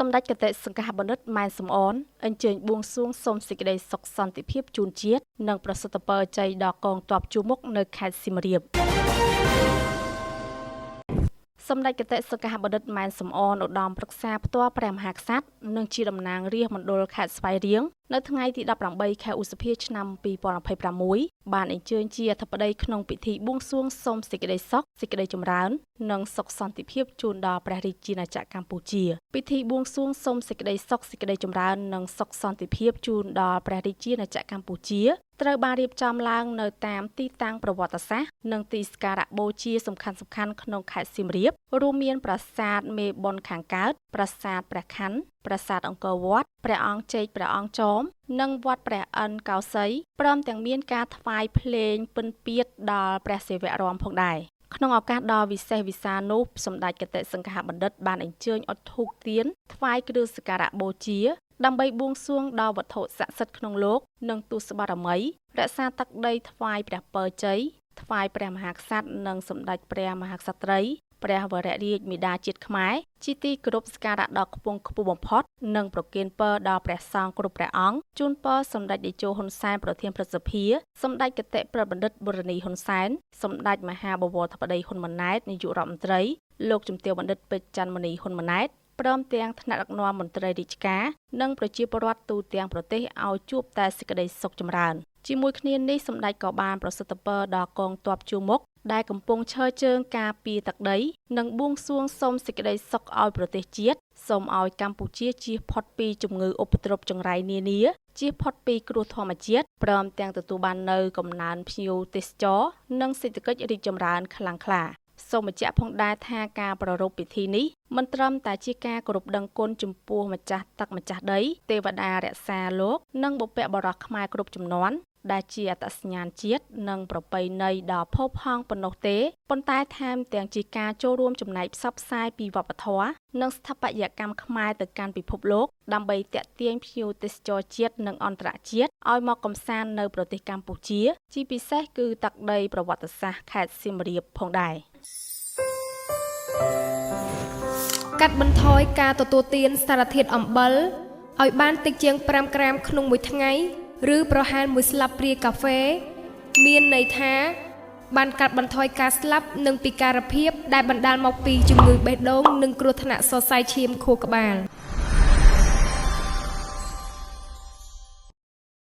សម្ដេចគតិសង្ឃបណ្ឌិតម៉ែនសំអនអញ្ជើញបួងសួងសូមសេចក្តីសុខសន្តិភាពជូនជាតិនិងប្រសិទ្ធពរជ័យដល់កងទ័ពជួរមុខនៅខេត្តសៀមរាបសម្ដេចគតិសង្ឃបណ្ឌិតម៉ែនសំអនឧត្តមប្រឹក្សាផ្ទាល់ព្រះមហាក្សត្រនិងជាតំណាងរាស្ត្រមណ្ឌលខេត្តស្វាយរៀងនៅថ្ងៃទី18ខែឧសភាឆ្នាំ2026បានអញ្ជើញជាអធិបតីក្នុងពិធីបួងសួងសូមសេចក្តីសុខសេចក្តីចម្រើននិងសុខសន្តិភាពជូនដល់ព្រះរាជាណាចក្រកម្ពុជាពិធីបួងសួងសូមសេចក្តីសុខសេចក្តីចម្រើននិងសុខសន្តិភាពជូនដល់ព្រះរាជាណាចក្រកម្ពុជាត្រូវបានរៀបចំឡើងនៅតាមទីតាំងប្រវត្តិសាស្ត្រនិងទីសក្ការៈបូជាសំខាន់ៗក្នុងខេត្តសៀមរាបរួមមានប្រាសាទមេបុណ្យខាងកើតប្រាសាទព្រះខ័នប្រាសាទអង្គរវត្តព្រះអង្គចេកព្រះអង្គចោមនិងវត្តព្រះអិនកោសីព្រមទាំងមានការថ្វាយភ្លេងពិណពាទ្យដល់ព្រះសិវៈរាមផងដែរក្នុងឱកាសដ៏វិសេសវិសាលនោះសម្ដេចគតិសង្ឃបណ្ឌិតបានអញ្ជើញអុជធូបទៀនថ្វាយគ្រឿងសក្ការៈបូជាដើម្បីបួងសួងដល់វត្ថុស័ក្តិសិទ្ធិក្នុងលោកនិងទូសបារមីរក្សាទឹកដីថ្វាយព្រះពរជ័យថ្វាយព្រះមហាក្សត្រនិងសម្ដេចព្រះមហាក្សត្រីព្រះវររាជមាតាជាតិខ្មែរជាទីគោរពសក្ការៈដ៏ខ្ពង់ខ្ពស់បំផុតនិងប្រគេនពរដល់ព្រះសង្ឃគ្រប់ព្រះអង្គជូនពរសម្ដេចតេជោហ៊ុនសែនប្រធានព្រឹទ្ធសភាសម្ដេចគតិប្រិយបណ្ឌិតបូរនីហ៊ុនសែនសម្ដេចមហាបវរធិបតីហ៊ុនម៉ាណែតនាយករដ្ឋមន្ត្រីលោកជំទាវបណ្ឌិតពេជ្រច័ន្ទមនីហ៊ុនម៉ាណែតព្រមទាំងថ្នាក់ដឹកនាំមន្ត្រីរាជការនិងប្រជាពលរដ្ឋទូទាំងប្រទេសឲ្យជួបតែសេចក្តីសុខចម្រើនជាមួយគ្នានេះសម្ដេចក៏បានប្រសិទ្ធពរដល់កងទ័ពជួរមុខដែលកំពុងឈរជើងការពារទឹកដីនិងបួងសួងសូមសេចក្តីសុខឲ្យប្រទេសជាតិសូមឲ្យកម្ពុជាជៀសផុតពីជំងឺឧបទ្រពចង្រៃនានាជៀសផុតពីគ្រោះធម្មជាតិព្រមទាំងទទួលបាននូវកំណើនភ្ញៀវទេសចរនិងសេដ្ឋកិច្ចរីកចម្រើនខ្លាំងក្លាសូមបញ្ជាក់ផងដែរថាការប្រារព្ធពិធីនេះមិនត្រឹមតែជាការគោរពដឹងគុណចំពោះម្ចាស់ទឹកម្ចាស់ដីទេវតារក្សាលោកនិងបុព្វបុរសខ្មែរគ្រប់ជំនាន់ដែលជាអត្តសញ្ញាណជាតិនិងប្រពៃណីដ៏ផូរផង់ប៉ុណ្ណោះទេប៉ុន្តែថែមទាំងជាការចូលរួមចំណែកផ្សព្វផ្សាយពីវប្បធម៌និងស្ថាបត្យកម្មខ្មែរទៅកាន់ពិភពលោកដើម្បីទាក់ទាញភ្ញៀវទេសចរជាតិនិងអន្តរជាតិឲ្យមកកម្សាន្តនៅប្រទេសកម្ពុជាជាពិសេសគឺទឹកដីប្រវត្តិសាស្ត្រខេត្តសៀមរាបផងដែរកាត់បន្ថយការទទួលទានសារធាតុអំបិលឲ្យបានតិចជាង5ក្រាមក្នុងមួយថ្ងៃឬប្រហែល1ស្លាបព្រាកាហ្វេមានន័យថាបានកាត់បន្ថយការស្លាប់និងពិការភាពដែលបណ្ដាលមកពីជំងឺបេះដូងនិងគ្រោះថ្នាក់សរសៃឈាមខួរក្បាល